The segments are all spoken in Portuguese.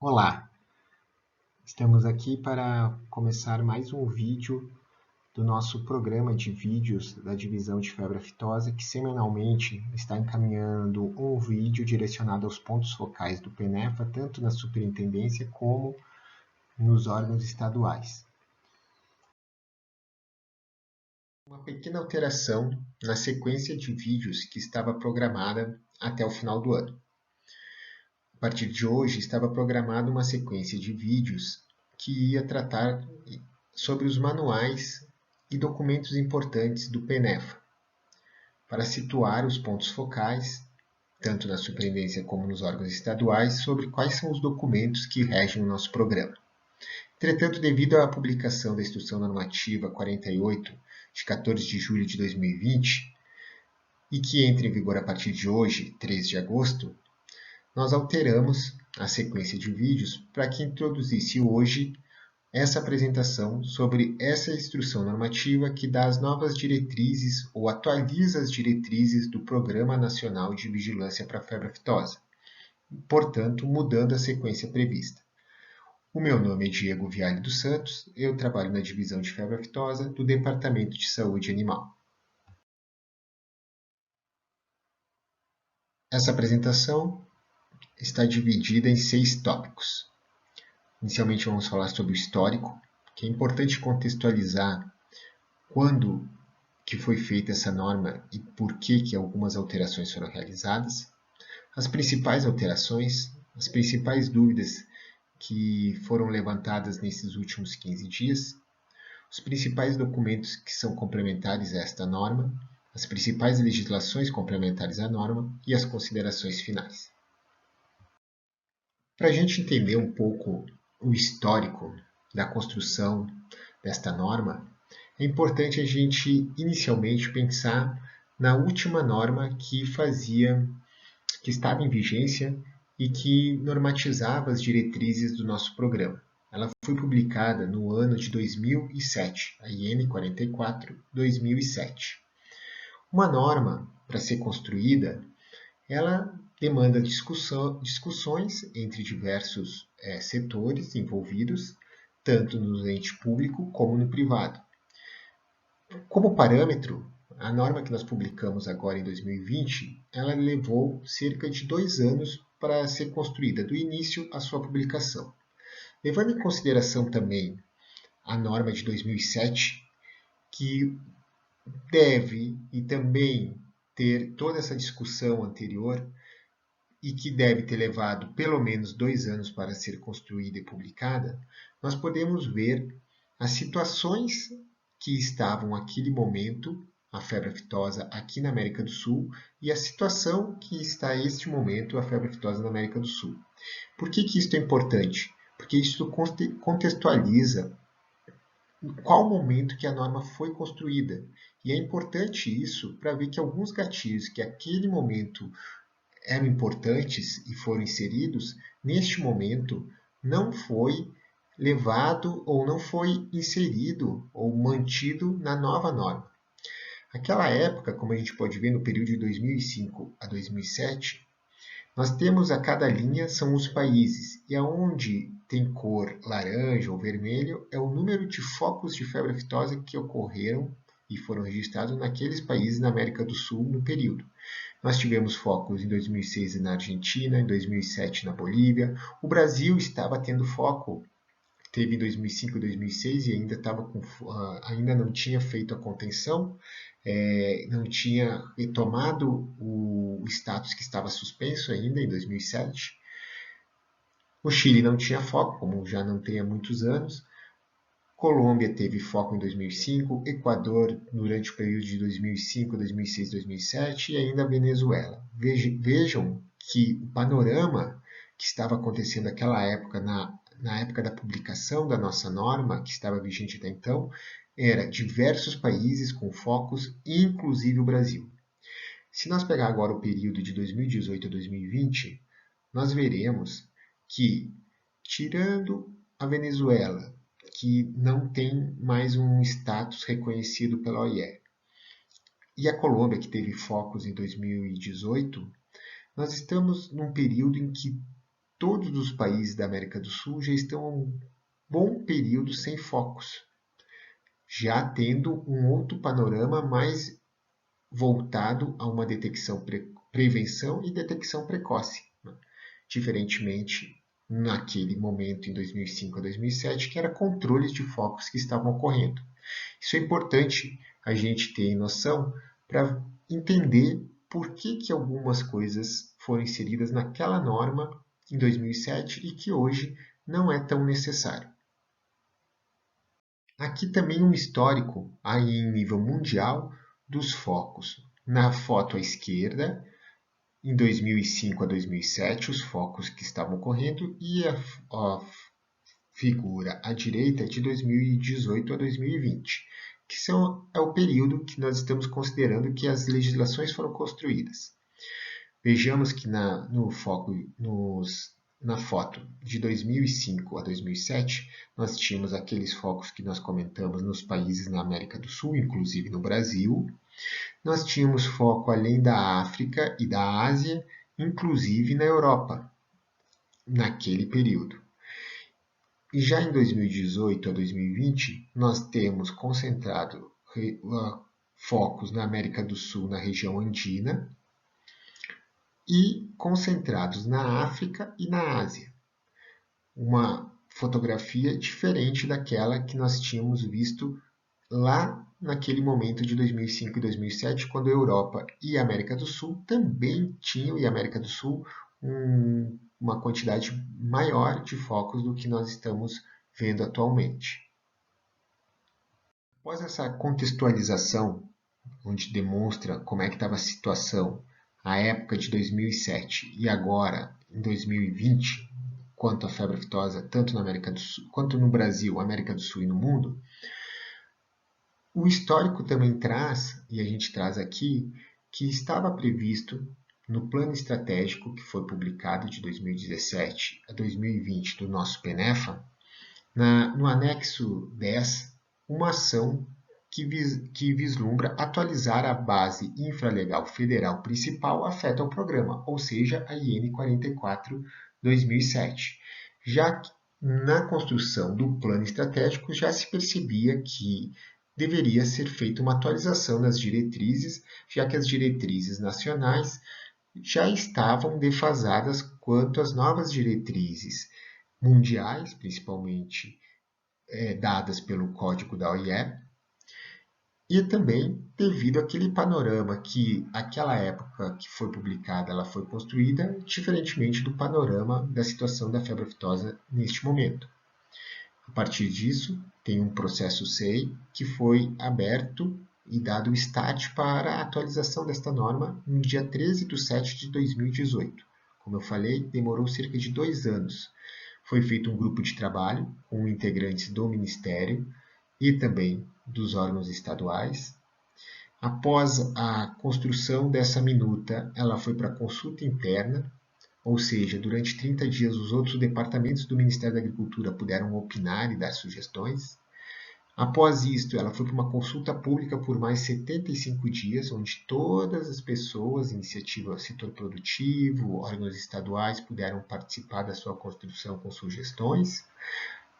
Olá, estamos aqui para começar mais um vídeo do nosso programa de vídeos da divisão de febre aftosa, que semanalmente está encaminhando um vídeo direcionado aos pontos focais do PENEFA, tanto na superintendência como nos órgãos estaduais. Uma pequena alteração na sequência de vídeos que estava programada até o final do ano. A partir de hoje, estava programada uma sequência de vídeos que ia tratar sobre os manuais e documentos importantes do PENEFA, para situar os pontos focais, tanto na superintendência como nos órgãos estaduais, sobre quais são os documentos que regem o nosso programa. Entretanto, devido à publicação da Instrução Normativa 48, de 14 de julho de 2020, e que entra em vigor a partir de hoje, 3 de agosto, nós alteramos a sequência de vídeos para que introduzisse hoje essa apresentação sobre essa instrução normativa que dá as novas diretrizes ou atualiza as diretrizes do Programa Nacional de Vigilância para a Febre Aftosa, portanto, mudando a sequência prevista. O meu nome é Diego Viale dos Santos, eu trabalho na Divisão de Febre Aftosa do Departamento de Saúde Animal. Essa apresentação está dividida em 6 tópicos. Inicialmente vamos falar sobre o histórico, que é importante contextualizar quando que foi feita essa norma e por que algumas alterações foram realizadas, as principais alterações, as principais dúvidas que foram levantadas nesses últimos 15 dias, os principais documentos que são complementares a esta norma, as principais legislações complementares à norma e as considerações finais. Para a gente entender um pouco o histórico da construção desta norma, é importante a gente inicialmente pensar na última norma que estava em vigência e que normatizava as diretrizes do nosso programa. Ela foi publicada no ano de 2007, a IN 44/2007. Uma norma, para ser construída, ela demanda discussões entre diversos setores envolvidos, tanto no ente público como no privado. Como parâmetro, a norma que nós publicamos agora em 2020, ela levou cerca de 2 anos para ser construída, do início à sua publicação. Levando em consideração também a norma de 2007, que deve e também ter toda essa discussão anterior e que deve ter levado pelo menos 2 anos para ser construída e publicada, nós podemos ver as situações que estavam naquele momento, a febre aftosa aqui na América do Sul, e a situação que está este momento, a febre aftosa na América do Sul. Por que isso é importante? Porque isso contextualiza qual momento que a norma foi construída. E é importante isso para ver que alguns gatilhos que aquele momento eram importantes e foram inseridos, neste momento não foi levado ou não foi inserido ou mantido na nova norma. Naquela época, como a gente pode ver no período de 2005 a 2007, nós temos a cada linha são os países, e aonde tem cor laranja ou vermelho é o número de focos de febre aftosa que ocorreram e foram registrados naqueles países na América do Sul no período. Nós tivemos focos em 2006 na Argentina, em 2007 na Bolívia. O Brasil estava tendo foco, teve em 2005 e 2006 e ainda não tinha feito a contenção, não tinha retomado o status que estava suspenso ainda em 2007. O Chile não tinha foco, como já não tem há muitos anos. Colômbia teve foco em 2005, Equador durante o período de 2005, 2006, 2007 e ainda a Venezuela. Vejam que o panorama que estava acontecendo naquela época, na época da publicação da nossa norma, que estava vigente até então, era diversos países com focos, inclusive o Brasil. Se nós pegar agora o período de 2018 a 2020, nós veremos que, tirando a Venezuela, que não tem mais um status reconhecido pela OIE, e a Colômbia, que teve focos em 2018, nós estamos num período em que todos os países da América do Sul já estão há um bom período sem focos, já tendo um outro panorama mais voltado a uma detecção, prevenção e detecção precoce, né? Diferentemente naquele momento em 2005 a 2007, que era controles de focos que estavam ocorrendo. Isso é importante a gente ter noção para entender por que algumas coisas foram inseridas naquela norma em 2007 e que hoje não é tão necessário. Aqui também um histórico aí em nível mundial dos focos. Na foto à esquerda, em 2005 a 2007, os focos que estavam ocorrendo e a figura à direita de 2018 a 2020, que é o período que nós estamos considerando que as legislações foram construídas. Vejamos que no foco, na foto de 2005 a 2007, nós tínhamos aqueles focos que nós comentamos nos países na América do Sul, inclusive no Brasil. Nós tínhamos foco além da África e da Ásia, inclusive na Europa, naquele período. E já em 2018 a 2020, nós temos concentrado focos na América do Sul, na região andina, e concentrados na África e na Ásia. Uma fotografia diferente daquela que nós tínhamos visto lá naquele momento de 2005 e 2007, quando a Europa e a América do Sul também tinham, e a América do Sul, uma quantidade maior de focos do que nós estamos vendo atualmente. Após essa contextualização, onde demonstra como é que estava a situação à época de 2007 e agora, em 2020, quanto à febre aftosa, tanto na América do Sul, quanto no Brasil, América do Sul e no mundo, o histórico também traz, e a gente traz aqui, que estava previsto no plano estratégico que foi publicado de 2017 a 2020 do nosso PENEFA, no anexo 10, uma ação que vislumbra atualizar a base infralegal federal principal afeta ao programa, ou seja, a IN 44/2007. Já que na construção do plano estratégico já se percebia que deveria ser feita uma atualização das diretrizes, já que as diretrizes nacionais já estavam defasadas quanto às novas diretrizes mundiais, principalmente dadas pelo código da OIE, e também devido àquele panorama que aquela época que foi publicada, ela foi construída, diferentemente do panorama da situação da febre aftosa neste momento. A partir disso, tem um processo SEI que foi aberto e dado o start para a atualização desta norma no dia 13 de setembro de 2018. Como eu falei, demorou cerca de 2 anos. Foi feito um grupo de trabalho com integrantes do Ministério e também dos órgãos estaduais. Após a construção dessa minuta, ela foi para consulta interna, ou seja, durante 30 dias os outros departamentos do Ministério da Agricultura puderam opinar e dar sugestões. Após isto, ela foi para uma consulta pública por mais 75 dias, onde todas as pessoas, iniciativa, setor produtivo, órgãos estaduais puderam participar da sua construção com sugestões.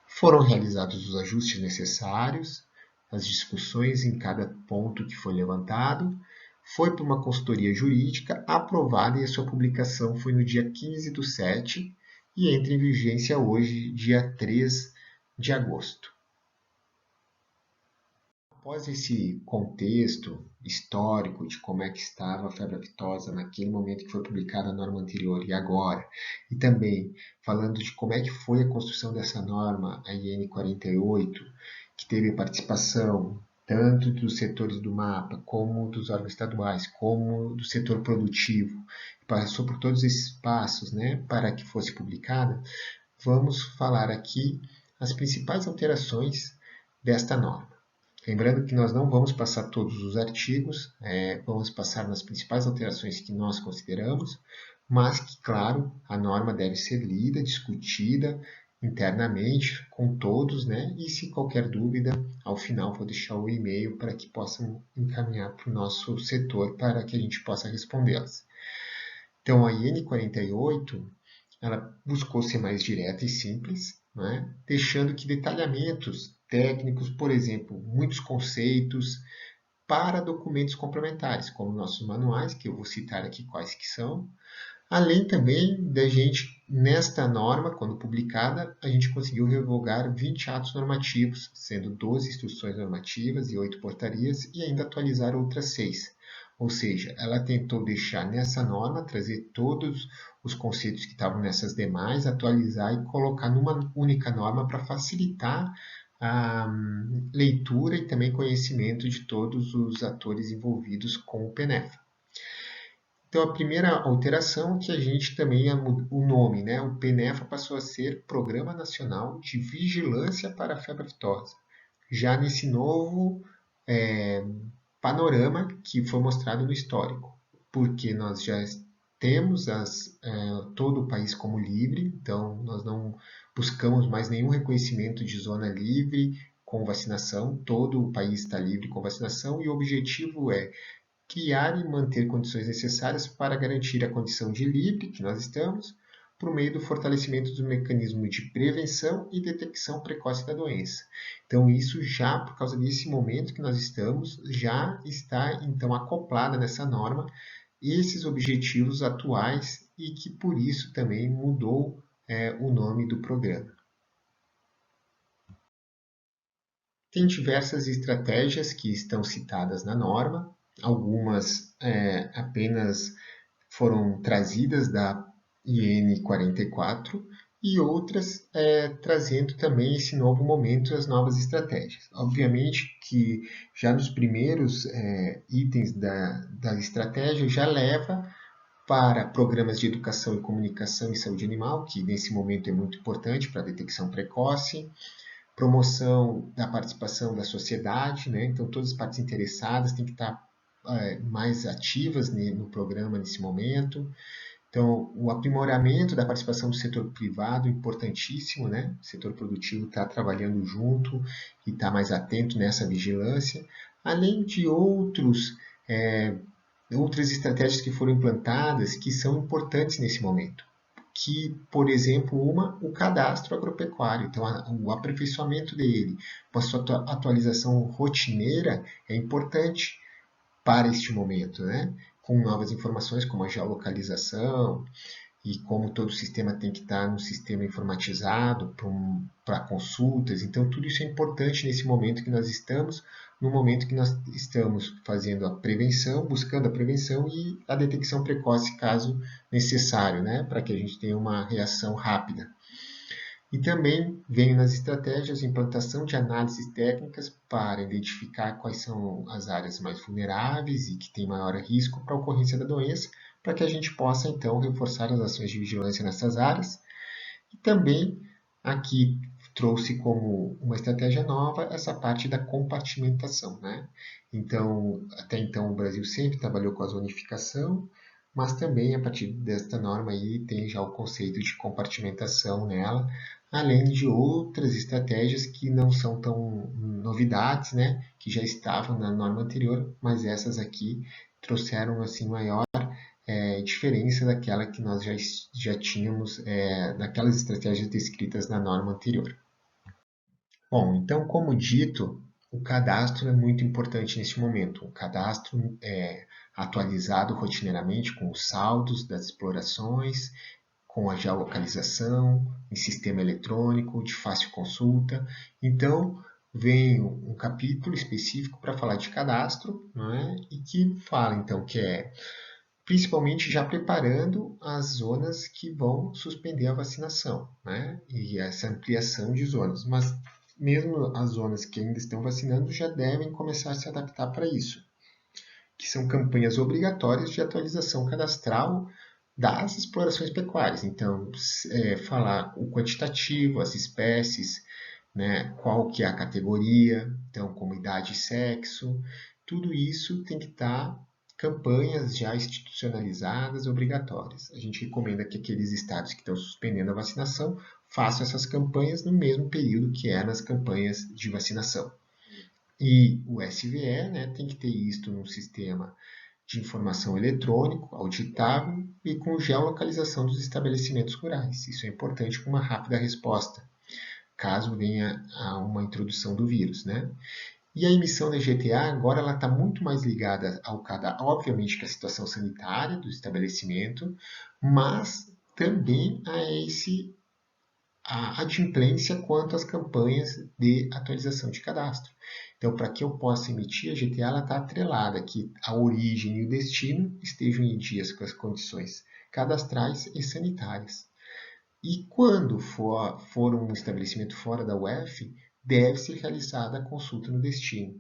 Foram realizados os ajustes necessários, as discussões em cada ponto que foi levantado, foi para uma consultoria jurídica aprovada e a sua publicação foi no dia 15/7 e entra em vigência hoje, dia 3 de agosto. Após esse contexto histórico de como é que estava a febre aftosa naquele momento que foi publicada a norma anterior e agora, e também falando de como é que foi a construção dessa norma, a IN 48, que teve participação tanto dos setores do MAPA, como dos órgãos estaduais, como do setor produtivo, passou por todos esses passos, né, para que fosse publicada, vamos falar aqui as principais alterações desta norma. Lembrando que nós não vamos passar todos os artigos, vamos passar nas principais alterações que nós consideramos, mas que, claro, a norma deve ser lida, discutida internamente com todos, né? E se qualquer dúvida, ao final vou deixar o e-mail para que possam encaminhar para o nosso setor para que a gente possa respondê-las. Então, a IN 48, ela buscou ser mais direta e simples, né? Deixando que detalhamentos técnicos, por exemplo, muitos conceitos, para documentos complementares, como nossos manuais, que eu vou citar aqui quais que são, além também da gente, nesta norma, quando publicada, a gente conseguiu revogar 20 atos normativos, sendo 12 instruções normativas e 8 portarias, e ainda atualizar outras 6. Ou seja, ela tentou deixar nessa norma, trazer todos os conceitos que estavam nessas demais, atualizar e colocar numa única norma para facilitar a leitura e também conhecimento de todos os atores envolvidos com o PENEFA. Então, a primeira alteração é que a gente também, o nome, né? O PENEFA passou a ser Programa Nacional de Vigilância para a Febre Aftosa. Já nesse novo panorama que foi mostrado no histórico, porque nós já temos todo o país como livre, então nós não buscamos mais nenhum reconhecimento de zona livre com vacinação, todo o país está livre com vacinação e o objetivo é criar e manter condições necessárias para garantir a condição de livre que nós estamos, por meio do fortalecimento do mecanismo de prevenção e detecção precoce da doença. Então, isso já, por causa desse momento que nós estamos, já está, então, acoplada nessa norma esses objetivos atuais e que, por isso, também mudou o nome do programa. Tem diversas estratégias que estão citadas na norma, algumas apenas foram trazidas da IN 44 e outras trazendo também esse novo momento, as novas estratégias. Obviamente que já nos primeiros itens da estratégia já leva para programas de educação e comunicação em saúde animal, que nesse momento é muito importante para a detecção precoce, promoção da participação da sociedade, né? Então todas as partes interessadas têm que estar mais ativas no programa nesse momento. Então, o aprimoramento da participação do setor privado, importantíssimo, né? O setor produtivo está trabalhando junto e está mais atento nessa vigilância, além de outras estratégias que foram implantadas que são importantes nesse momento. Que, por exemplo, o cadastro agropecuário, então o aperfeiçoamento dele, com a sua atualização rotineira, é importante para este momento, né? Com novas informações como a geolocalização e como todo o sistema tem que estar no sistema informatizado para consultas. Então, tudo isso é importante nesse momento que nós estamos, no momento que nós estamos fazendo a prevenção, buscando a prevenção e a detecção precoce, caso necessário, né? Para que a gente tenha uma reação rápida. E também vem nas estratégias a implantação de análises técnicas para identificar quais são as áreas mais vulneráveis e que têm maior risco para a ocorrência da doença, para que a gente possa então reforçar as ações de vigilância nessas áreas. E também aqui trouxe como uma estratégia nova essa parte da compartimentação, né? Então, até então o Brasil sempre trabalhou com a zonificação, mas também a partir desta norma aí tem já o conceito de compartimentação nela, além de outras estratégias que não são tão novidades, né, que já estavam na norma anterior, mas essas aqui trouxeram assim maior diferença daquela que nós já tínhamos, daquelas estratégias descritas na norma anterior. Bom, então, como dito, o cadastro é muito importante neste momento. O cadastro é atualizado rotineiramente com os saldos das explorações, com a geolocalização, em sistema eletrônico, de fácil consulta. Então, vem um capítulo específico para falar de cadastro, não é? E que fala, então, que é principalmente já preparando as zonas que vão suspender a vacinação, né? E essa ampliação de zonas. Mas mesmo as zonas que ainda estão vacinando já devem começar a se adaptar para isso, que são campanhas obrigatórias de atualização cadastral das explorações pecuárias. Então, falar o quantitativo, as espécies, né, qual que é a categoria, então, como idade e sexo, tudo isso tem que estar campanhas já institucionalizadas, obrigatórias. A gente recomenda que aqueles estados que estão suspendendo a vacinação façam essas campanhas no mesmo período que é nas campanhas de vacinação. E o SVE, né, tem que ter isto num sistema de informação eletrônico, auditável e com geolocalização dos estabelecimentos rurais. Isso é importante para uma rápida resposta, caso venha a uma introdução do vírus, né? E a emissão da GTA agora ela está muito mais ligada ao cadastro, obviamente que a situação sanitária do estabelecimento, mas também a adimplência quanto às campanhas de atualização de cadastro. Então, para que eu possa emitir a GTA, ela está atrelada que a origem e o destino estejam em dias com as condições cadastrais e sanitárias. E quando for um estabelecimento fora da UF, deve ser realizada a consulta no destino.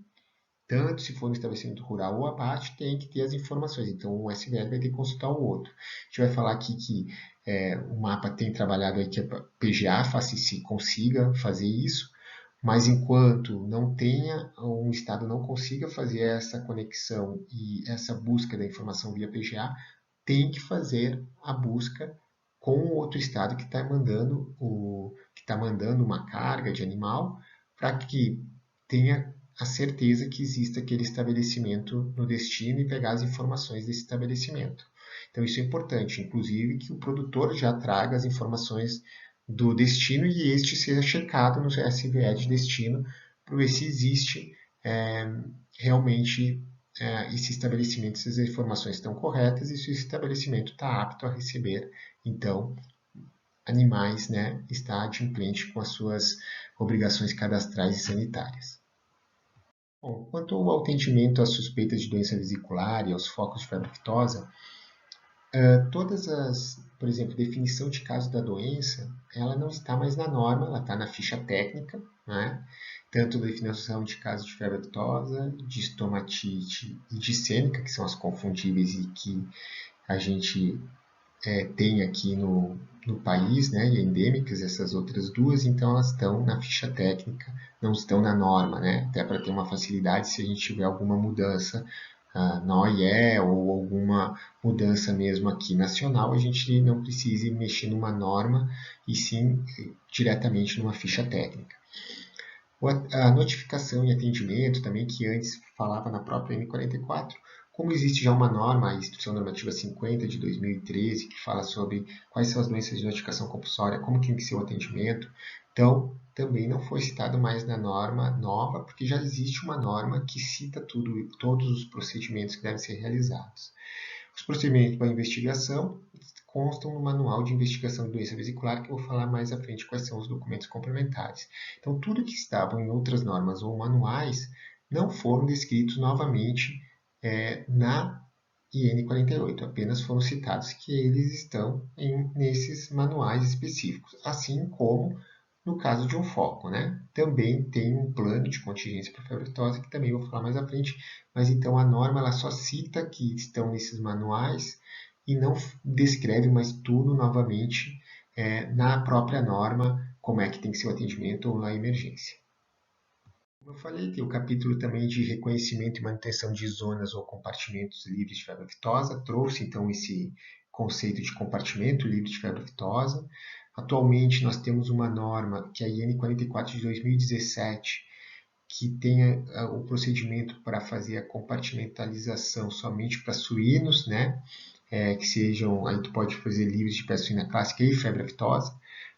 Tanto se for um estabelecimento rural ou abate, tem que ter as informações. Então, um SVL vai ter que consultar o outro. A gente vai falar aqui que o mapa tem trabalhado aí que a PGA consiga fazer isso, mas enquanto não tenha, um estado não consiga fazer essa conexão e essa busca da informação via PGA, tem que fazer a busca com o outro estado que está mandando uma carga de animal para que tenha a certeza que existe aquele estabelecimento no destino e pegar as informações desse estabelecimento. Então isso é importante, inclusive que o produtor já traga as informações do destino e este seja checado no SVE de destino para ver se existe realmente esse estabelecimento, se as informações estão corretas e se o estabelecimento está apto a receber, então, animais, né, está adimplente com as suas obrigações cadastrais e sanitárias. Bom, quanto ao atendimento às suspeitas de doença vesicular e aos focos de febre aftosa, por exemplo, definição de caso da doença, ela não está mais na norma, ela está na ficha técnica, né? Tanto definição de caso de febre aftosa, de estomatite e de sêmica, que são as confundíveis e que a gente tem aqui no país, né, e endêmicas, essas outras duas, então elas estão na ficha técnica, não estão na norma, né, até para ter uma facilidade se a gente tiver alguma mudança na OIE ou alguma mudança mesmo aqui nacional, a gente não precise mexer numa norma e sim diretamente numa ficha técnica. A notificação e atendimento também, que antes falava na própria M44, como existe já uma norma, a Instrução Normativa 50 de 2013, que fala sobre quais são as doenças de notificação compulsória, como tem que ser o atendimento, então também não foi citado mais na norma nova, porque já existe uma norma que cita todos os procedimentos que devem ser realizados. Os procedimentos para investigação constam no Manual de Investigação de Doença Vesicular, que eu vou falar mais à frente quais são os documentos complementares. Então, tudo que estava em outras normas ou manuais não foram descritos novamente na IN 48, apenas foram citados que eles estão nesses manuais específicos, assim como no caso de um foco, né? Também tem um plano de contingência para febre aftosa, que também vou falar mais à frente, mas então a norma ela só cita que estão nesses manuais e não descreve mais tudo novamente na própria norma, como é que tem que ser o atendimento ou na emergência. Como eu falei, tem o capítulo também de reconhecimento e manutenção de zonas ou compartimentos livres de febre aftosa, trouxe então esse conceito de compartimento livre de febre aftosa. Atualmente nós temos uma norma, que é a IN 44 de 2017, que tem o procedimento para fazer a compartimentalização somente para suínos, né? Que sejam, aí tu pode fazer livres de peste suína clássica e febre aftosa,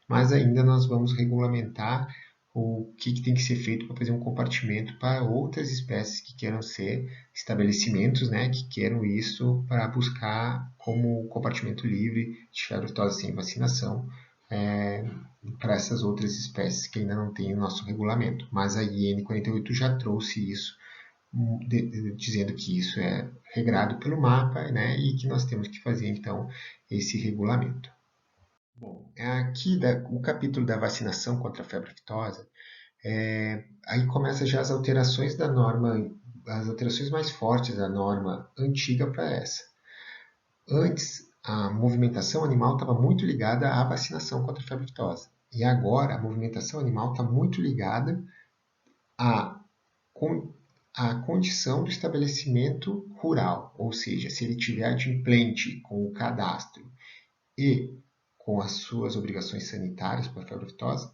mas ainda nós vamos regulamentar o que tem que ser feito para fazer um compartimento para outras espécies que queiram ser estabelecimentos, né, que queiram isso para buscar como compartimento livre de febre aftosa sem vacinação para essas outras espécies que ainda não tem o nosso regulamento. Mas a IN 48 já trouxe isso, dizendo que isso é regrado pelo mapa, né, e que nós temos que fazer então esse regulamento. Bom, aqui o capítulo da vacinação contra a febre aftosa, aí começa já as alterações da norma, as alterações mais fortes da norma antiga para essa. Antes, a movimentação animal estava muito ligada à vacinação contra a febre aftosa. E agora, a movimentação animal está muito ligada à condição do estabelecimento rural, ou seja, se ele tiver adimplente com o cadastro e com as suas obrigações sanitárias para a febre aftosa,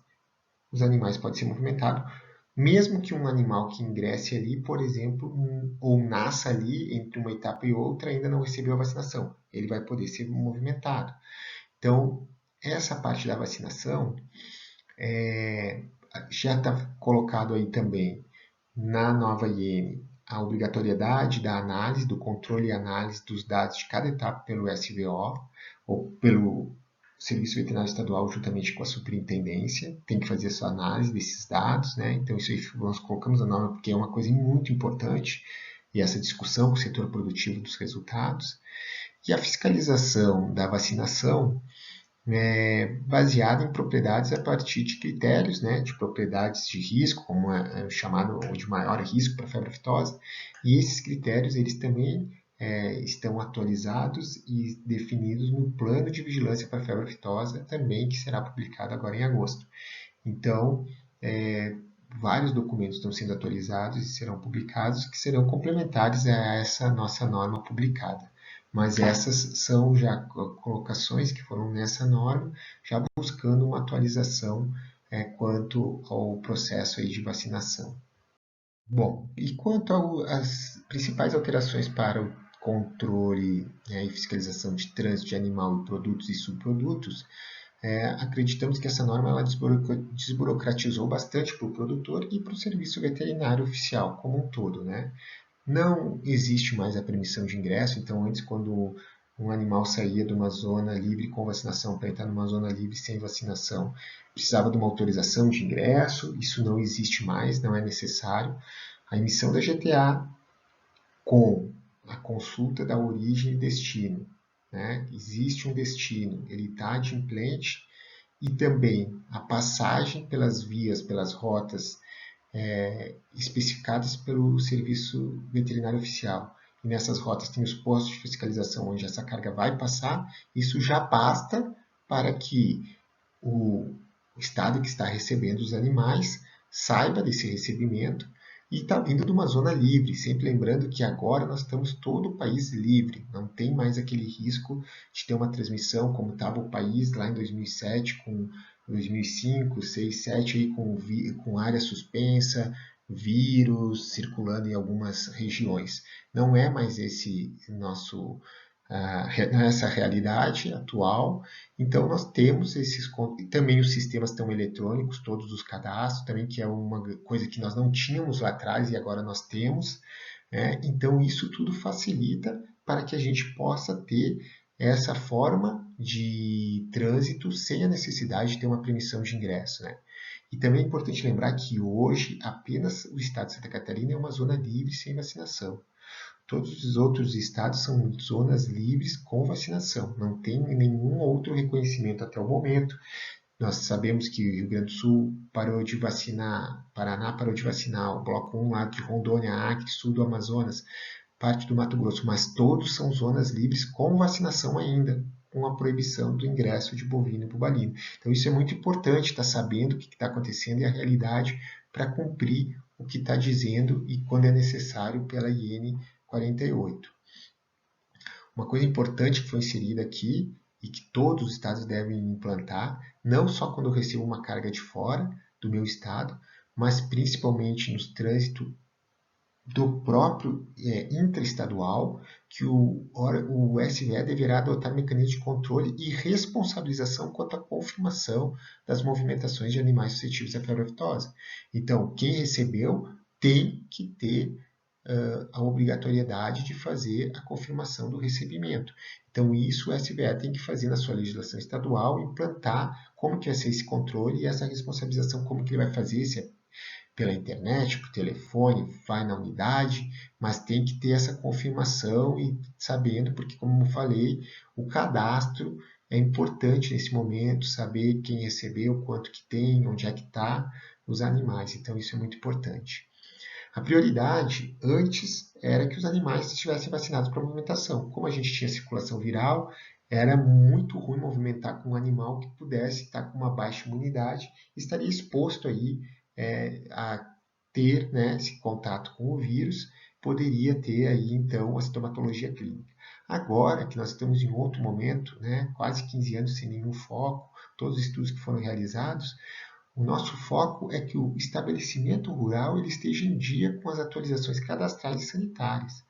os animais podem ser movimentados mesmo que um animal que ingresse ali, por exemplo, ou nasça ali entre uma etapa e outra, ainda não recebeu a vacinação. Ele vai poder ser movimentado. Então, essa parte da vacinação já está colocado aí também na nova IN a obrigatoriedade da análise, do controle e análise dos dados de cada etapa pelo SVO, ou pelo Serviço Veterinário Estadual, juntamente com a superintendência, tem que fazer essa análise desses dados, né? Então, isso aí nós colocamos na norma porque é uma coisa muito importante, e essa discussão com o setor produtivo dos resultados. E a fiscalização da vacinação baseada em propriedades a partir de critérios, né, de propriedades de risco, como é chamado de maior risco para a febre aftosa, e esses critérios eles também estão atualizados e definidos no plano de vigilância para a febre aftosa, também que será publicado agora em agosto. Então, vários documentos estão sendo atualizados e serão publicados, que serão complementares a essa nossa norma publicada. Mas essas são já colocações que foram nessa norma, já buscando uma atualização quanto ao processo aí de vacinação. Bom, e quanto às principais alterações para o controle, né, e fiscalização de trânsito de animal e produtos e subprodutos, acreditamos que essa norma ela desburocratizou bastante para o produtor e para o serviço veterinário oficial como um todo, né? Não existe mais a permissão de ingresso, então antes quando um animal saía de uma zona livre com vacinação para entrar numa zona livre sem vacinação, precisava de uma autorização de ingresso, isso não existe mais, não é necessário. A emissão da GTA com a consulta da origem e destino, né? Existe um destino, ele está adimplente, e também a passagem pelas vias, pelas rotas especificadas pelo Serviço Veterinário Oficial. E nessas rotas tem os postos de fiscalização onde essa carga vai passar. Isso já basta para que o estado que está recebendo os animais saiba desse recebimento e está vindo de uma zona livre, sempre lembrando que agora nós estamos todo o país livre, não tem mais aquele risco de ter uma transmissão como estava o país lá em 2007, com 2005, 6, 7 aí com área suspensa, vírus circulando em algumas regiões. Não é mais esse nosso nessa realidade atual. Então, nós temos esses. Também os sistemas estão eletrônicos, todos os cadastros, também, que é uma coisa que nós não tínhamos lá atrás e agora nós temos. Né? Então, isso tudo facilita para que a gente possa ter essa forma de trânsito sem a necessidade de ter uma permissão de ingresso. Né? E também é importante lembrar que hoje apenas o estado de Santa Catarina é uma zona livre sem vacinação. Todos os outros estados são zonas livres com vacinação. Não tem nenhum outro reconhecimento até o momento. Nós sabemos que o Rio Grande do Sul parou de vacinar, Paraná parou de vacinar, o Bloco 1 lá de Rondônia, Acre, sul do Amazonas, parte do Mato Grosso, mas todos são zonas livres com vacinação ainda, com a proibição do ingresso de bovino e bubalino. Então isso é muito importante, estar sabendo o que está acontecendo e a realidade para cumprir o que está dizendo e quando é necessário pela IN 48. Uma coisa importante que foi inserida aqui e que todos os estados devem implantar, não só quando eu recebo uma carga de fora do meu estado, mas principalmente nos trânsitos do próprio intraestadual, que o SVE deverá adotar mecanismos de controle e responsabilização quanto à confirmação das movimentações de animais suscetíveis à febre aftosa. Então, quem recebeu tem que ter a obrigatoriedade de fazer a confirmação do recebimento. Então, isso o SVE tem que fazer na sua legislação estadual, implantar como que vai ser esse controle e essa responsabilização, como que ele vai fazer, se é pela internet, por telefone, vai na unidade, mas tem que ter essa confirmação e sabendo, porque como eu falei, o cadastro é importante nesse momento, saber quem recebeu, quanto que tem, onde é que está os animais. Então, isso é muito importante. A prioridade antes era que os animais estivessem vacinados para movimentação. Como a gente tinha circulação viral, era muito ruim movimentar com um animal que pudesse estar com uma baixa imunidade, estaria exposto aí a ter, né, esse contato com o vírus, poderia ter aí então a sintomatologia clínica. Agora que nós estamos em outro momento, né, quase 15 anos sem nenhum foco, todos os estudos que foram realizados, O nosso foco é que o estabelecimento rural ele esteja em dia com as atualizações cadastrais e sanitárias.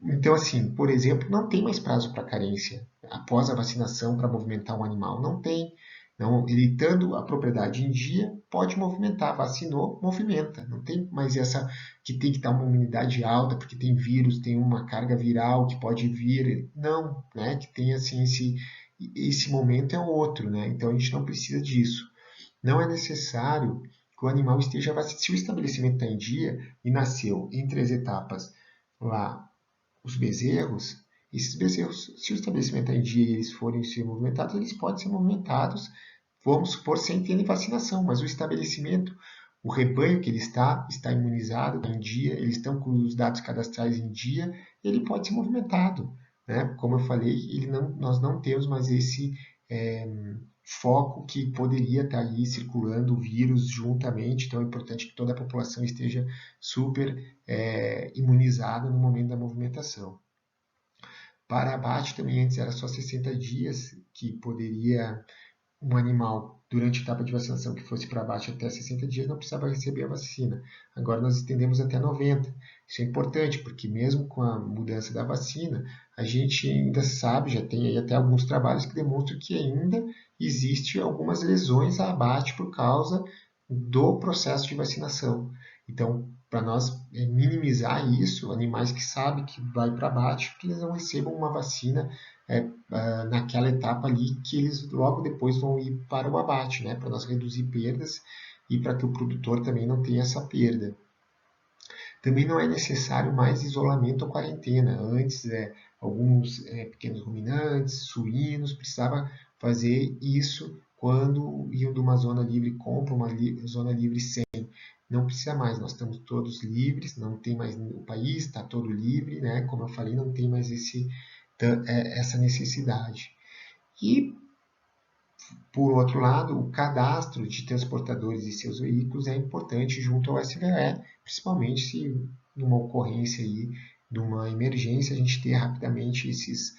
Então, assim, por exemplo, não tem mais prazo para carência após a vacinação para movimentar um animal. Não tem. Não, ele estando a propriedade em dia, pode movimentar. Vacinou, movimenta. Não tem mais essa que tem que estar uma imunidade alta, porque tem vírus, tem uma carga viral que pode vir. Não, né? Que tem assim, esse momento é outro, né? Então a gente não precisa disso. Não é necessário que o animal esteja vacinado. Se o estabelecimento está em dia e nasceu entre as etapas lá os bezerros, esses bezerros, se o estabelecimento é em dia e eles forem ser movimentados, eles podem ser movimentados, vamos supor, sem ter vacinação, mas o estabelecimento, o rebanho que ele está imunizado, está em dia, eles estão com os dados cadastrais em dia, ele pode ser movimentado. Né? Como eu falei, nós não temos mais esse foco que poderia estar aí circulando o vírus juntamente, então é importante que toda a população esteja super imunizada no momento da movimentação. Para abate também antes era só 60 dias que poderia um animal durante a etapa de vacinação que fosse para abate até 60 dias não precisava receber a vacina. Agora nós estendemos até 90. Isso é importante porque mesmo com a mudança da vacina, a gente ainda sabe, já tem aí até alguns trabalhos que demonstram que ainda existe algumas lesões a abate por causa do processo de vacinação. Então, para nós minimizar isso, animais que sabem que vai para abate, que eles não recebam uma vacina naquela etapa ali, que eles logo depois vão ir para o abate, né? Para nós reduzir perdas e para que o produtor também não tenha essa perda. Também não é necessário mais isolamento ou quarentena. Antes, alguns pequenos ruminantes, suínos, precisava fazer isso quando iam de uma zona livre compra, uma zona livre sem. Não precisa mais, nós estamos todos livres, não tem mais, o país está todo livre, né? Como eu falei, não tem mais essa necessidade. E, por outro lado, o cadastro de transportadores e seus veículos é importante junto ao SVE, principalmente se numa ocorrência aí, de uma emergência, a gente ter rapidamente essas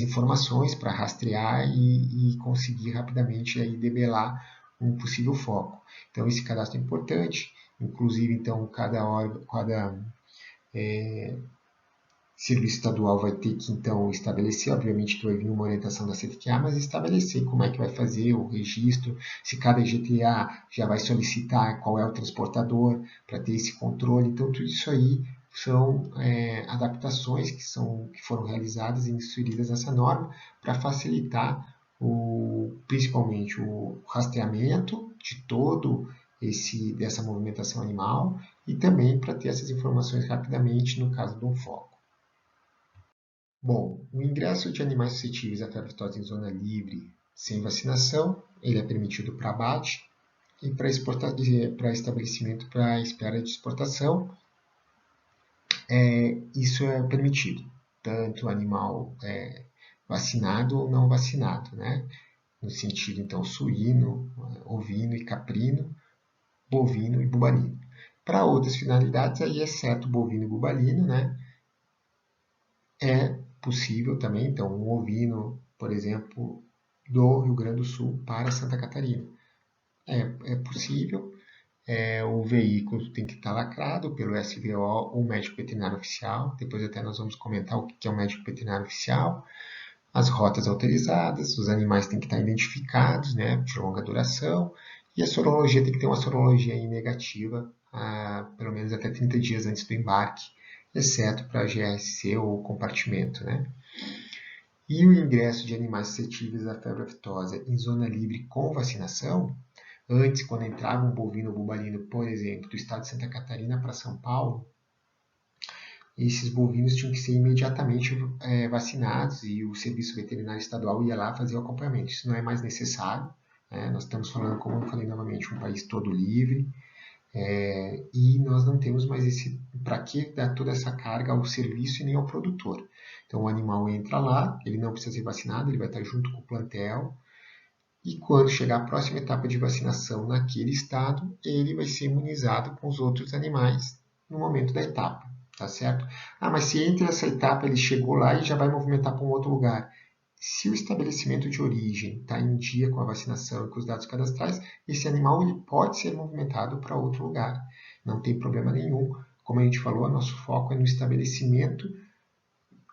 informações para rastrear e conseguir rapidamente aí debelar um possível foco. Então, esse cadastro é importante, inclusive, então, cada serviço estadual vai ter que, então, estabelecer, obviamente que vai vir uma orientação da CTQA, mas estabelecer como é que vai fazer o registro, se cada GTA já vai solicitar qual é o transportador para ter esse controle. Então, tudo isso aí são adaptações que foram realizadas e inseridas nessa norma para facilitar principalmente o rastreamento de todo dessa movimentação animal e também para ter essas informações rapidamente no caso de um foco. Bom, o ingresso de animais suscetíveis à febre aftosa em zona livre sem vacinação, ele é permitido para abate e para estabelecimento para espera de exportação, isso é permitido, tanto animal vacinado ou não vacinado, né? No sentido, então, suíno, ovino e caprino, bovino e bubalino. Para outras finalidades, aí, exceto bovino e bubalino, né? É possível também, então, um ovino, por exemplo, do Rio Grande do Sul para Santa Catarina. É possível, o veículo tem que estar lacrado pelo SVO ou médico veterinário oficial, depois até nós vamos comentar o que é o médico veterinário oficial, as rotas autorizadas, os animais têm que estar identificados, né, de longa duração, e a sorologia tem que ter uma sorologia negativa, pelo menos até 30 dias antes do embarque, exceto para GSC ou compartimento, né? E o ingresso de animais suscetíveis à febre aftosa em zona livre com vacinação, antes, quando entrava um bovino ou bubalino, por exemplo, do estado de Santa Catarina para São Paulo, esses bovinos tinham que ser imediatamente vacinados e o Serviço Veterinário Estadual ia lá fazer o acompanhamento. Isso não é mais necessário, né? Nós estamos falando, como eu falei novamente, um país todo livre, e nós não temos mais para que dar toda essa carga ao serviço e nem ao produtor. Então o animal entra lá, ele não precisa ser vacinado, ele vai estar junto com o plantel, e quando chegar a próxima etapa de vacinação naquele estado, ele vai ser imunizado com os outros animais no momento da etapa, tá certo? Mas se entre essa etapa ele chegou lá e já vai movimentar para um outro lugar, Se o estabelecimento de origem está em dia com a vacinação e com os dados cadastrais, esse animal ele pode ser movimentado para outro lugar. Não tem problema nenhum. Como a gente falou, nosso foco é no estabelecimento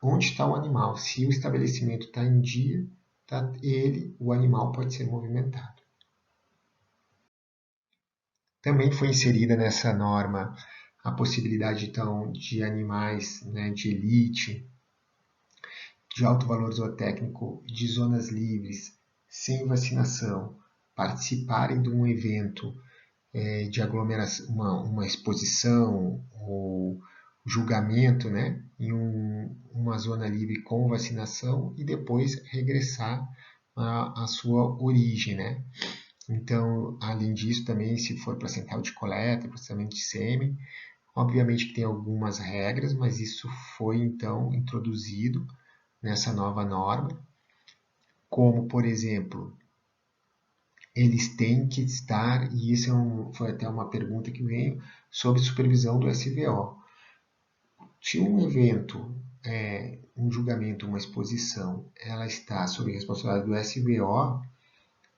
onde está o animal. Se o estabelecimento está em dia, o animal pode ser movimentado. Também foi inserida nessa norma a possibilidade, então, de animais, né, de elite, de alto valor zootécnico, de zonas livres, sem vacinação, participarem de um evento de aglomeração, uma exposição ou julgamento, né, em uma zona livre com vacinação e depois regressar à sua origem, né? Então, além disso, também se for para central de coleta, processamento de sêmen, obviamente que tem algumas regras, mas isso foi então introduzido nessa nova norma, como, por exemplo, eles têm que estar, e isso foi até uma pergunta que veio, sobre supervisão do SVO. Se um evento, um julgamento, uma exposição, ela está sob responsabilidade do SVO,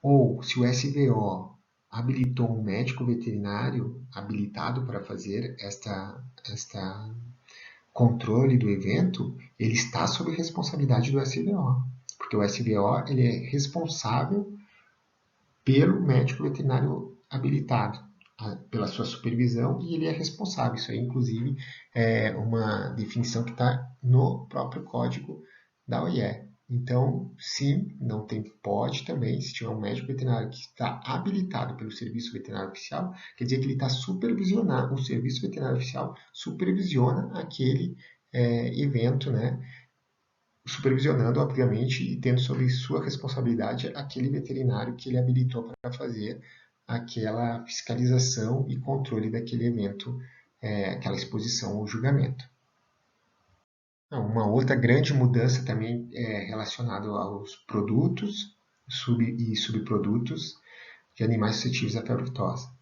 ou se o SVO habilitou um médico veterinário habilitado para fazer esta controle do evento, ele está sob responsabilidade do SVO, porque o SVO ele é responsável pelo médico veterinário habilitado, pela sua supervisão, e ele é responsável. Isso aí, inclusive, é uma definição que está no próprio código da OIE. Então, sim, não tem, pode também, se tiver um médico veterinário que está habilitado pelo Serviço Veterinário Oficial, quer dizer que ele está supervisionando, o Serviço Veterinário Oficial supervisiona aquele evento, né? Supervisionando, obviamente, e tendo sob sua responsabilidade aquele veterinário que ele habilitou para fazer aquela fiscalização e controle daquele evento, aquela exposição ou julgamento. Uma outra grande mudança também é relacionada aos produtos e subprodutos de animais suscetíveis à febre aftosa.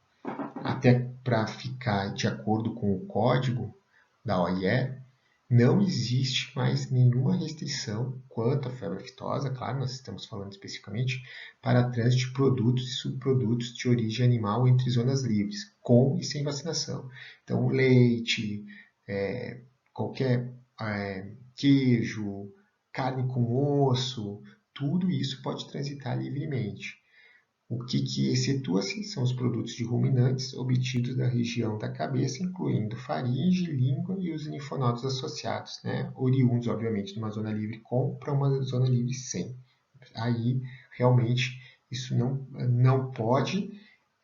Até para ficar de acordo com o código da OIE, não existe mais nenhuma restrição quanto à febre aftosa, claro, nós estamos falando especificamente para trânsito de produtos e subprodutos de origem animal entre zonas livres, com e sem vacinação. Então, leite, qualquer queijo, carne com osso, tudo isso pode transitar livremente. O que excetua-se são os produtos de ruminantes obtidos da região da cabeça, incluindo faringe, língua e os linfonodos associados, né? Oriundos, obviamente, de uma zona livre com para uma zona livre sem. Aí, realmente, isso não pode,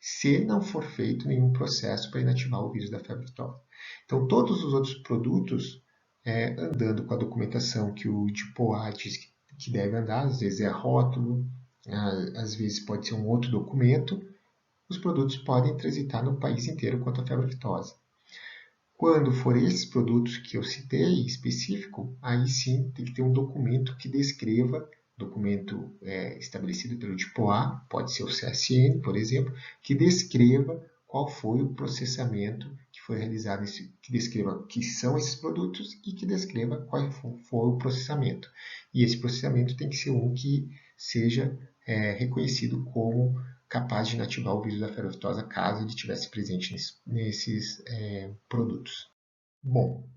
se não for feito nenhum processo para inativar o vírus da febre aftosa. Então, todos os outros produtos, andando com a documentação que o DIPOA diz que deve andar, às vezes é rótulo, às vezes pode ser um outro documento, os produtos podem transitar no país inteiro quanto à febre aftosa. Quando for esses produtos que eu citei específico, aí sim tem que ter um documento que descreva, documento estabelecido pelo DIPOA, pode ser o CSN, por exemplo, que descreva qual foi o processamento que foi realizado, que descreva o que são esses produtos e que descreva qual foi o processamento. E esse processamento tem que ser um que seja reconhecido como capaz de inativar o vírus da febre aftosa caso ele estivesse presente nesses produtos. Bom,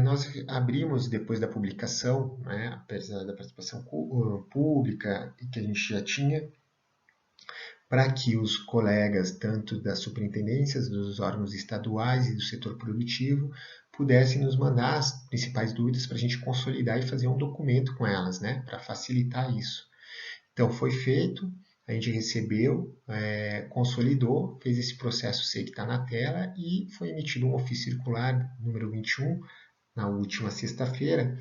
nós abrimos depois da publicação, né, apesar da participação pública que a gente já tinha, para que os colegas, tanto das superintendências, dos órgãos estaduais e do setor produtivo, pudessem nos mandar as principais dúvidas para a gente consolidar e fazer um documento com elas, né, para facilitar isso. Então, foi feito, a gente recebeu, consolidou, fez esse processo C que está na tela e foi emitido um ofício circular número 21, na última sexta-feira,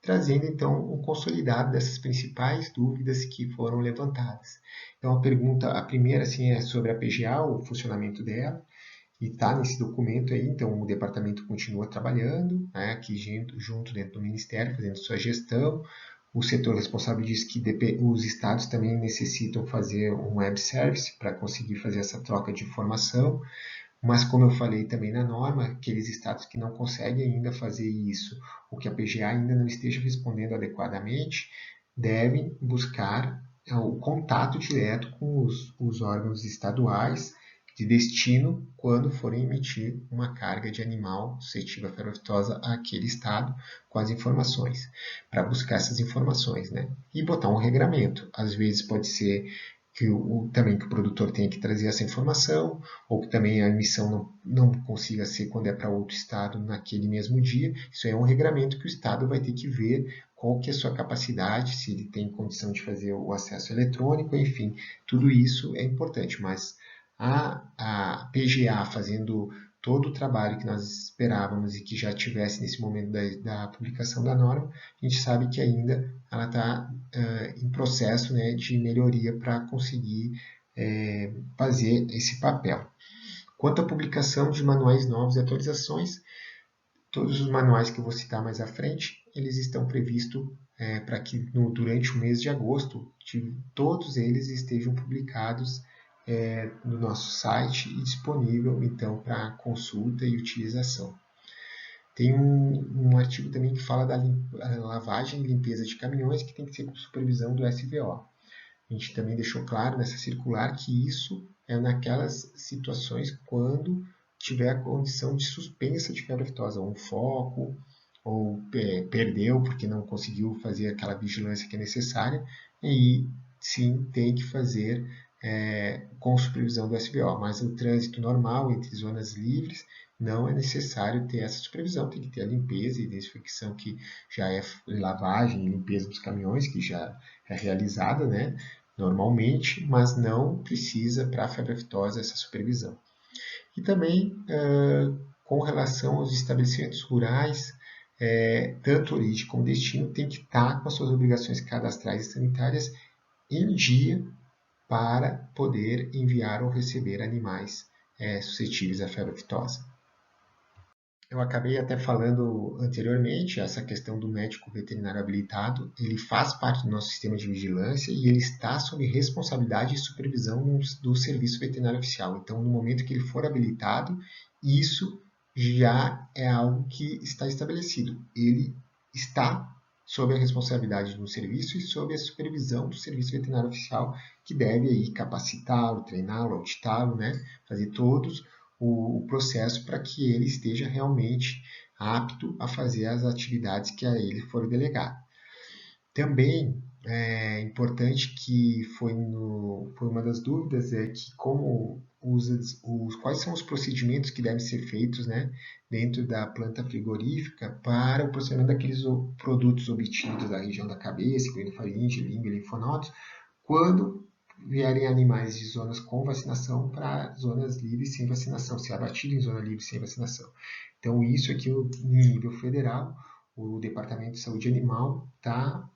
trazendo então um consolidado dessas principais dúvidas que foram levantadas. Então, a primeira assim, é sobre a PGA, o funcionamento dela, e está nesse documento aí, então o departamento continua trabalhando, né, aqui junto dentro do Ministério, fazendo sua gestão. O setor responsável diz que os estados também necessitam fazer um web service para conseguir fazer essa troca de informação, mas como eu falei também na norma, aqueles estados que não conseguem ainda fazer isso, ou que a PGA ainda não esteja respondendo adequadamente, devem buscar o contato direto com os órgãos estaduais de destino quando forem emitir uma carga de animal suscetível à febre aftosa àquele estado com as informações, para buscar essas informações, né? E botar um regramento. Às vezes pode ser que também que o produtor tenha que trazer essa informação, ou que também a emissão não consiga ser quando é para outro estado naquele mesmo dia. Isso é um regramento que o estado vai ter que ver qual que é a sua capacidade, se ele tem condição de fazer o acesso eletrônico, enfim, tudo isso é importante, mas a PGA fazendo todo o trabalho que nós esperávamos e que já tivesse nesse momento da publicação da norma, a gente sabe que ainda ela está em processo, né, de melhoria para conseguir fazer esse papel. Quanto à publicação de manuais novos e atualizações, todos os manuais que eu vou citar mais à frente, eles estão previstos para que durante o mês de agosto todos eles estejam publicados no nosso site e disponível então para consulta e utilização. Tem um artigo também que fala da lavagem e limpeza de caminhões que tem que ser com supervisão do SVO. A gente também deixou claro nessa circular que isso é naquelas situações quando tiver a condição de suspensa de febre aftosa, um foco, ou perdeu porque não conseguiu fazer aquela vigilância que é necessária, e aí sim tem que fazer com supervisão do SVO, mas o trânsito normal entre zonas livres não é necessário ter essa supervisão, tem que ter a limpeza e desinfecção que já é lavagem e limpeza dos caminhões, que já é realizada, né, normalmente, mas não precisa para a febre aftosa essa supervisão. E também com relação aos estabelecimentos rurais, tanto origem como destino, tem que estar com as suas obrigações cadastrais e sanitárias em dia para poder enviar ou receber animais suscetíveis à febre aftosa. Eu acabei até falando anteriormente, essa questão do médico veterinário habilitado, ele faz parte do nosso sistema de vigilância e ele está sob responsabilidade e supervisão do serviço veterinário oficial. Então, no momento que ele for habilitado, isso já é algo que está estabelecido. Ele está sob a responsabilidade do serviço e sob a supervisão do serviço veterinário oficial, que deve aí capacitá-lo, treiná-lo, auditá-lo, né? Fazer todos o processo para que ele esteja realmente apto a fazer as atividades que a ele for delegado. Também é importante que foi uma das dúvidas é que como quais são os procedimentos que devem ser feitos, né, dentro da planta frigorífica para o processamento daqueles produtos obtidos da região da cabeça, incluindo faringe, língua e linfonodos, quando vierem animais de zonas com vacinação para zonas livres sem vacinação, ser abatido em zona livre sem vacinação. Então, isso aqui, em nível federal, o Departamento de Saúde Animal está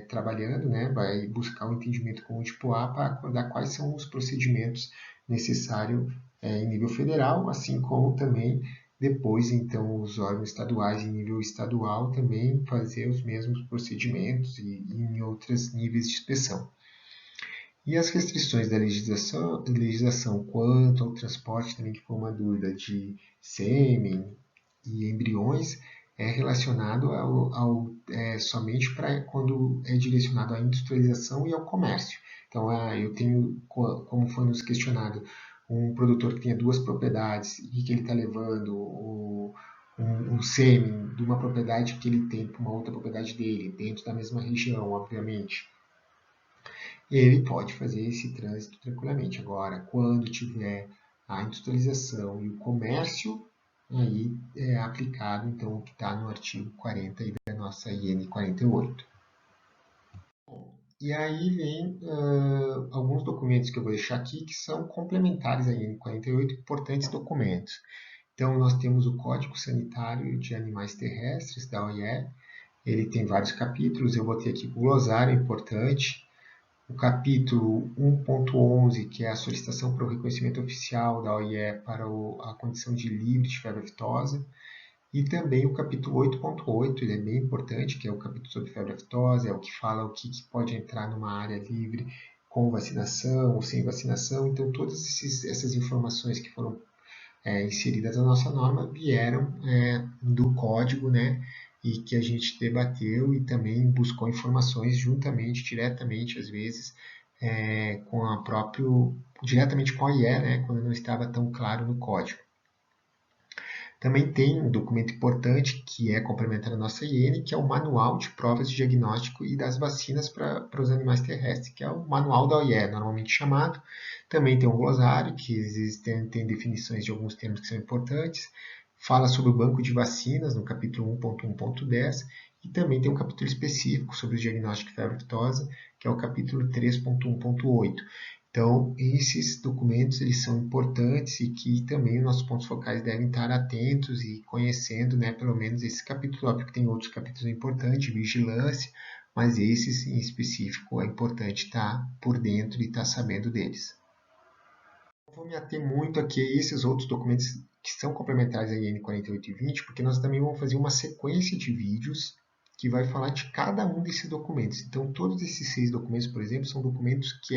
trabalhando, né, vai buscar um entendimento com o tipo A para acordar quais são os procedimentos necessários em nível federal, assim como também depois, então, os órgãos estaduais em nível estadual também fazer os mesmos procedimentos e em outros níveis de inspeção. E as restrições da legislação quanto ao transporte, também que foi uma dúvida, de sêmen e embriões, é relacionado somente para quando é direcionado à industrialização e ao comércio. Então, eu tenho, como foi nos questionado, um produtor que tenha duas propriedades e que ele está levando um sêmen de uma propriedade que ele tem para uma outra propriedade dele, dentro da mesma região, obviamente, ele pode fazer esse trânsito tranquilamente. Agora, quando tiver a industrialização e o comércio, aí é aplicado então o que está no artigo 40 da nossa IN 48. E aí vem alguns documentos que eu vou deixar aqui que são complementares à IN 48, importantes documentos. Então, nós temos o Código Sanitário de Animais Terrestres, da OIE. Ele tem vários capítulos, eu botei aqui o glossário importante. O capítulo 1.11, que é a solicitação para o reconhecimento oficial da OIE para a condição de livre de febre aftosa. E também o capítulo 8.8, ele é bem importante, que é o capítulo sobre febre aftosa, é o que fala o que pode entrar numa área livre com vacinação ou sem vacinação. Então, todas essas informações que foram inseridas na nossa norma vieram do código, né? e que a gente debateu e também buscou informações juntamente, diretamente, às vezes, com a diretamente com a IE, né, quando não estava tão claro no código. Também tem um documento importante que é complementar à nossa IN, que é o Manual de Provas de Diagnóstico e das Vacinas para os Animais Terrestres, que é o Manual da OIE, normalmente chamado. Também tem um glossário, que tem definições de alguns termos que são importantes. Fala sobre o banco de vacinas, no capítulo 1.1.10, e também tem um capítulo específico sobre o diagnóstico de febre aftosa, que é o capítulo 3.1.8. Então, esses documentos eles são importantes e que também os nossos pontos focais devem estar atentos e conhecendo, né, pelo menos esse capítulo. Óbvio que tem outros capítulos importantes, vigilância, mas esses em específico é importante estar por dentro e estar sabendo deles. Não vou me ater muito aqui a esses outros documentos que são complementares à IN 4820, porque nós também vamos fazer uma sequência de vídeos que vai falar de cada um desses documentos. Então, todos esses 6 documentos, por exemplo, são documentos que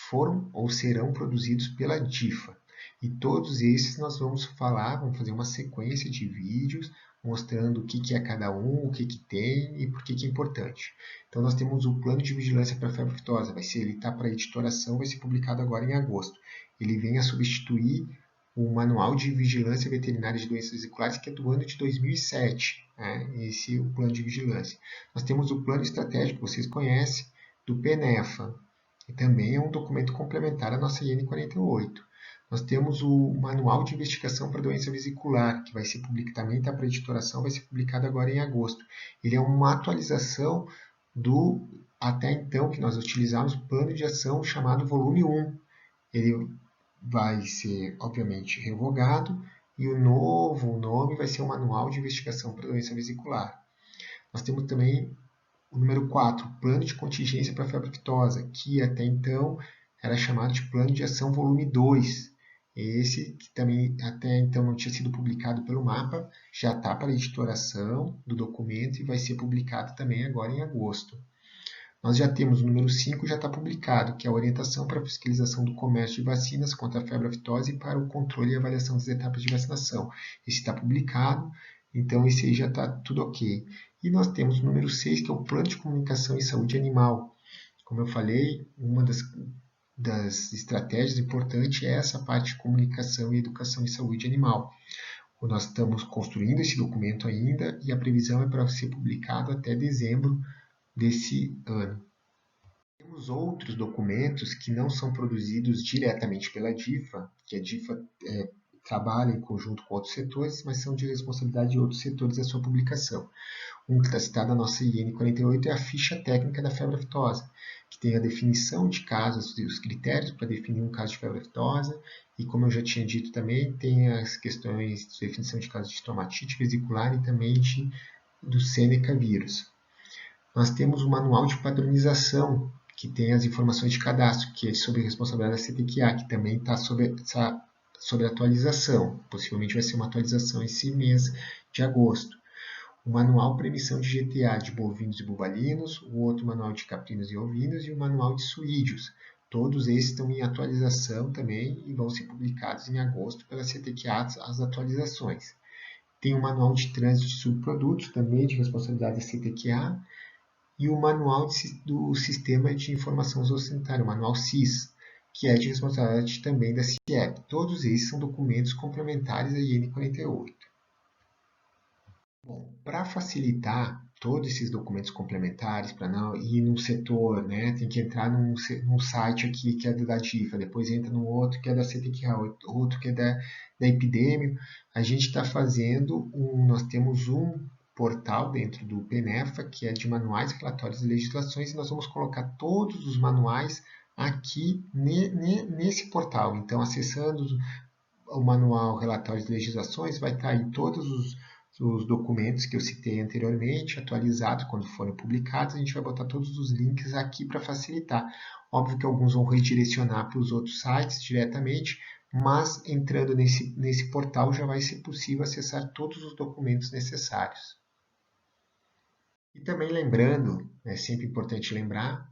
foram ou serão produzidos pela DIFA. E todos esses nós vamos fazer uma sequência de vídeos mostrando o que é cada um, o que tem e por que é importante. Então nós temos o plano de vigilância para a febre aftosa, ele está para editoração, vai ser publicado agora em agosto. Ele vem a substituir o Manual de Vigilância Veterinária de Doenças Vesiculares, que é do ano de 2007. Esse é o plano de vigilância. Nós temos o plano estratégico, que vocês conhecem, do PENEFA, e também é um documento complementar à nossa IN 48. Nós temos o Manual de Investigação para Doença Vesicular, que vai ser publicado, também está para editoração, vai ser publicado agora em agosto. Ele é uma atualização do, até então, que nós utilizávamos, plano de ação chamado volume 1. Ele vai ser, obviamente, revogado e o novo nome vai ser o Manual de Investigação para Doença Vesicular. Nós temos também o número 4, Plano de Contingência para a Febre aftosa, que até então era chamado de Plano de Ação Volume 2. Esse, que também até então não tinha sido publicado pelo MAPA, já está para editoração do documento e vai ser publicado também agora em agosto. Nós já temos o número 5, já está publicado, que é a Orientação para a Fiscalização do Comércio de Vacinas contra a Febre aftosa e para o Controle e Avaliação das Etapas de Vacinação. Esse está publicado, então esse aí já está tudo ok. E nós temos o número 6, que é o Plano de Comunicação e Saúde Animal. Como eu falei, uma das estratégias importantes é essa parte de comunicação e educação em saúde animal. Nós estamos construindo esse documento ainda e a previsão é para ser publicado até dezembro desse ano. Temos outros documentos que não são produzidos diretamente pela DIFA, que a DIFA trabalha em conjunto com outros setores, mas são de responsabilidade de outros setores a sua publicação. Um que está citado na nossa IN 48 é a ficha técnica da febre aftosa, que tem a definição de casos e os critérios para definir um caso de febre aftosa, e como eu já tinha dito também, tem as questões de definição de casos de estomatite vesicular e também do Seneca vírus. Nós temos o manual de padronização, que tem as informações de cadastro, que é sobre a responsabilidade da CTQA, que também está sobre atualização. Possivelmente vai ser uma atualização esse mês de agosto. O manual para emissão de GTA de bovinos e bubalinos, o outro manual de caprinos e ovinos e o manual de suídeos. Todos esses estão em atualização também e vão ser publicados em agosto pela CTQA as atualizações. Tem o manual de trânsito de subprodutos, também de responsabilidade da CTQA, e o manual do Sistema de Informação Zoossanitária, o manual SIS, que é de responsabilidade também da CIEP. Todos esses são documentos complementares à IN 48. Bom, para facilitar todos esses documentos complementares, para não ir num setor, né, tem que entrar num site aqui que é da DIFA, depois entra num outro que é da CTQA, outro que é da Epidemio. A gente está fazendo, nós temos um portal dentro do PENEFA, que é de manuais, relatórios e legislações, e nós vamos colocar todos os manuais aqui nesse portal. Então, acessando o manual relatórios e legislações, vai estar aí todos os documentos que eu citei anteriormente, atualizados quando forem publicados. A gente vai botar todos os links aqui para facilitar. Óbvio que alguns vão redirecionar para os outros sites diretamente, mas entrando nesse portal já vai ser possível acessar todos os documentos necessários. E também lembrando, é sempre importante lembrar,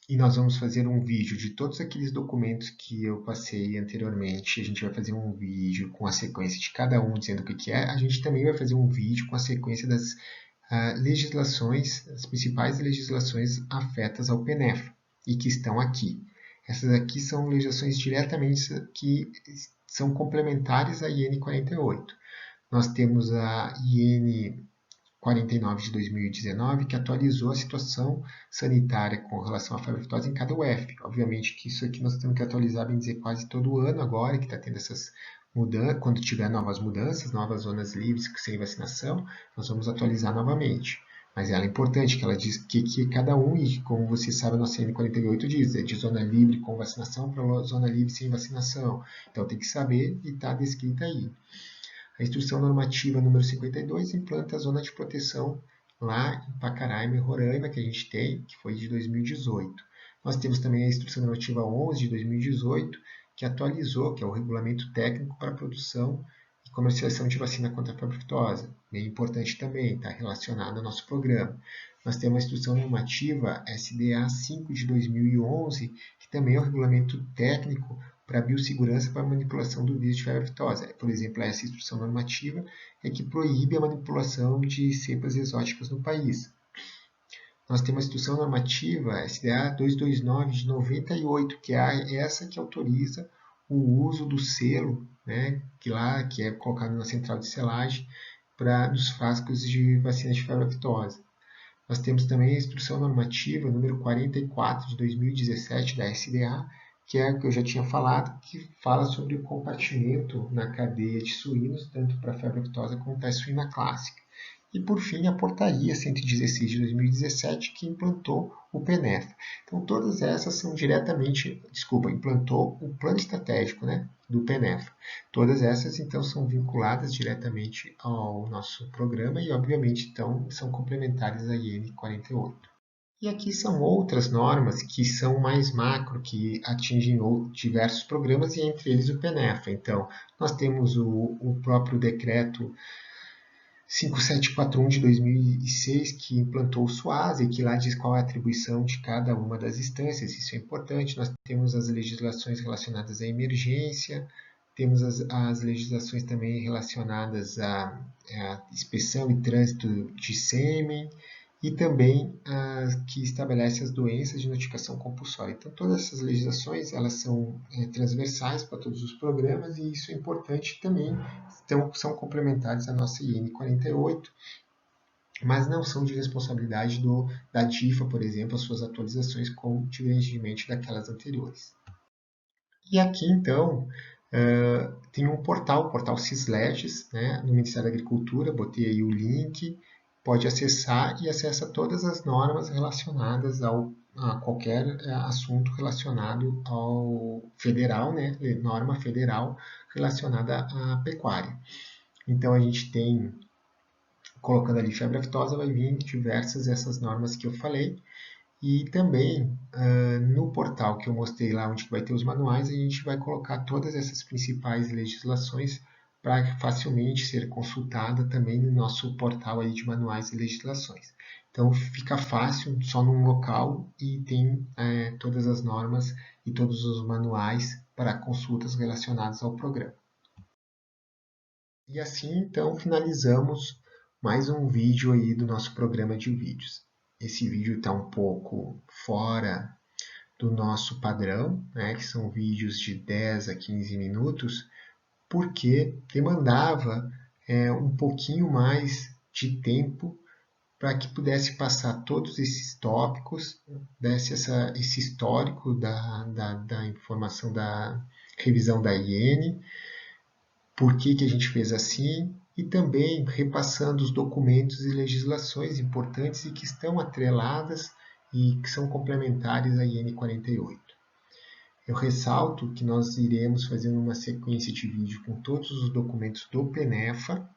E nós vamos fazer um vídeo de todos aqueles documentos que eu passei anteriormente. A gente vai fazer um vídeo com a sequência de cada um, dizendo o que é. A gente também vai fazer um vídeo com a sequência das legislações, as principais legislações afetas ao PENEFA e que estão aqui. Essas aqui são legislações diretamente que são complementares à IN 48. Nós temos a IN 49 de 2019, que atualizou a situação sanitária com relação à febre aftosa em cada UF. Obviamente que isso aqui nós temos que atualizar, bem dizer, quase todo ano agora, que está tendo essas mudanças, quando tiver novas mudanças, novas zonas livres sem vacinação, nós vamos atualizar novamente. Mas ela é importante, que ela diz que cada um, e como você sabe, a nossa N48 diz, é de zona livre com vacinação para zona livre sem vacinação. Então tem que saber e está descrita aí. A Instrução Normativa número 52 implanta a zona de proteção lá em Pacaraima e Roraima, que a gente tem, que foi de 2018. Nós temos também a Instrução Normativa 11 de 2018, que atualizou, que é o Regulamento Técnico para a Produção e Comercialização de Vacina contra a febre aftosa. Bem importante também, está relacionado ao nosso programa. Nós temos a Instrução Normativa SDA 5 de 2011, que também é o Regulamento Técnico para a biossegurança para a manipulação do vírus de febre aftosa. Por exemplo, essa instrução normativa é que proíbe a manipulação de cepas exóticas no país. Nós temos a instrução normativa SDA 229 de 98, que é essa que autoriza o uso do selo, né, que é colocado na central de selagem nos frascos de vacina de febre aftosa. Nós temos também a instrução normativa número 44 de 2017 da SDA, que é o que eu já tinha falado, que fala sobre o compartimento na cadeia de suínos, tanto para a febre aftosa como para a suína clássica. E, por fim, a portaria 116 de 2017, que implantou o PENEFA. Então, todas essas são implantou o plano estratégico, né, do PENEFA. Todas essas, então, são vinculadas diretamente ao nosso programa e, obviamente, então, são complementares à IN 48. E aqui são outras normas que são mais macro, que atingem diversos programas, e entre eles o PENEFA. Então, nós temos o próprio decreto 5741 de 2006, que implantou o SUASE, que lá diz qual é a atribuição de cada uma das instâncias, isso é importante. Nós temos as legislações relacionadas à emergência, temos as legislações também relacionadas à inspeção e trânsito de sêmen, e também que estabelece as doenças de notificação compulsória. Então, todas essas legislações elas são transversais para todos os programas, e isso é importante também, então, são complementares à nossa IN 48, mas não são de responsabilidade da DIFA, por exemplo, as suas atualizações, como diferentemente daquelas anteriores. E aqui, então, tem um portal, o portal Cisleges, né, no Ministério da Agricultura, botei aí o link, pode acessar e acessa todas as normas relacionadas a qualquer assunto relacionado ao federal, né, norma federal relacionada à pecuária. Então, a gente tem, colocando ali febre aftosa, vai vir diversas essas normas que eu falei. E também no portal que eu mostrei lá, onde vai ter os manuais, a gente vai colocar todas essas principais legislações para facilmente ser consultada também no nosso portal aí de manuais e legislações. Então fica fácil, só num local, e tem todas as normas e todos os manuais para consultas relacionadas ao programa. E assim, então, finalizamos mais um vídeo aí do nosso programa de vídeos. Esse vídeo está um pouco fora do nosso padrão, né, que são vídeos de 10 a 15 minutos, porque demandava um pouquinho mais de tempo para que pudesse passar todos esses tópicos, desse esse histórico da informação da revisão da IN, por que a gente fez assim, e também repassando os documentos e legislações importantes e que estão atreladas e que são complementares à IN 48. Eu ressalto que nós iremos fazer uma sequência de vídeo com todos os documentos do PENEFA,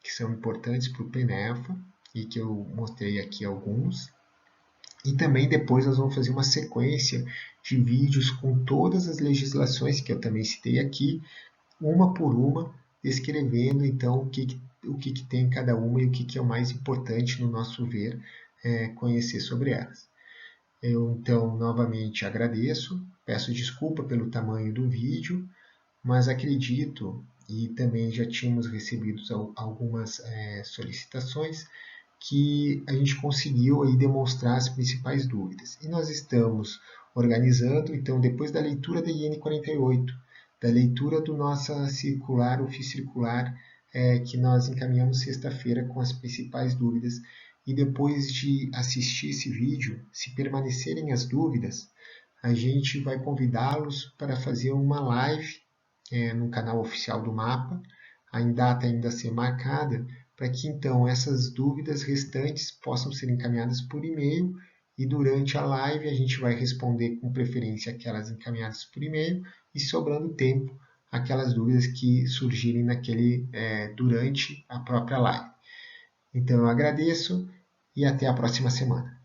que são importantes para o PENEFA, e que eu mostrei aqui alguns. E também depois nós vamos fazer uma sequência de vídeos com todas as legislações que eu também citei aqui, uma por uma, descrevendo então o que tem cada uma e o que é o mais importante, no nosso ver, conhecer sobre elas. Eu, então, novamente agradeço, peço desculpa pelo tamanho do vídeo, mas acredito, e também já tínhamos recebido algumas solicitações, que a gente conseguiu aí demonstrar as principais dúvidas. E nós estamos organizando, então, depois da leitura da IN 48, da leitura do nossa circular, ofício circular, que nós encaminhamos sexta-feira com as principais dúvidas, e depois de assistir esse vídeo, se permanecerem as dúvidas, a gente vai convidá-los para fazer uma live no canal oficial do Mapa, em data ainda a ser marcada, para que então essas dúvidas restantes possam ser encaminhadas por e-mail e durante a live a gente vai responder com preferência aquelas encaminhadas por e-mail e sobrando tempo aquelas dúvidas que surgirem durante a própria live. Então eu agradeço e até a próxima semana.